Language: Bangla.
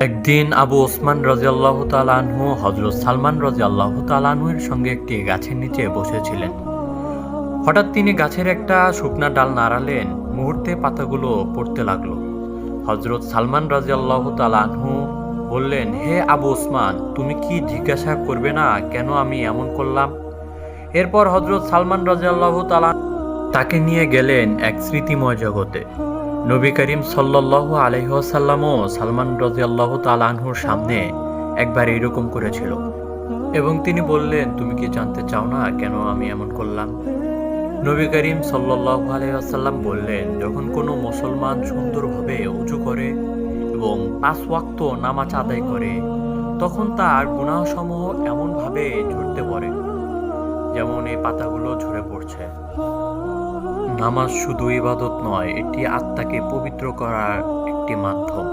একদিন আবু ওসমান রাদিয়াল্লাহু তাআলা আনহু হযরত সালমান রাদিয়াল্লাহু তাআলা আনহুর সঙ্গে একটি গাছের নিচে বসেছিলেন। হঠাৎ তিনি গাছের একটা শুকনা ডাল নাড়ালেন, মুহূর্তে পাতাগুলো পড়তে লাগলো। হযরত সালমান রাদিয়াল্লাহু তাআলা আনহু বললেন, হে আবু ওসমান, তুমি কি জিজ্ঞাসা করবে না কেন আমি এমন করলাম? এরপর হযরত সালমান রাদিয়াল্লাহু তাআলা তাকে নিয়ে গেলেন এক স্মৃতিময় জগতে। নবী করিম সাল্লাল্লাহু আলাইহি ওয়াসাল্লামও সালমান রাদিয়াল্লাহু তাআলা আনহুর সামনে একবার এরকম করেছিল এবং তিনি বললেন, তুমি কি জানতে চাও না কেন আমি এমন করলাম? নবী করিম সাল্লাল্লাহু আলাইহি ওয়াসাল্লাম বললেন, যখন কোনো মুসলমান সুন্দরভাবে ওযু করে এবং ৫ ওয়াক্ত নামাজ আদায় করে, তখন তার গুনাহসমূহ এমনভাবে ঝরতে পড়ে যেমন এই পাতাগুলো ঝরে পড়ছে। নামাজ শুধু ইবাদত নয়, এটি আত্মাকে পবিত্র করার একটি মাধ্যম।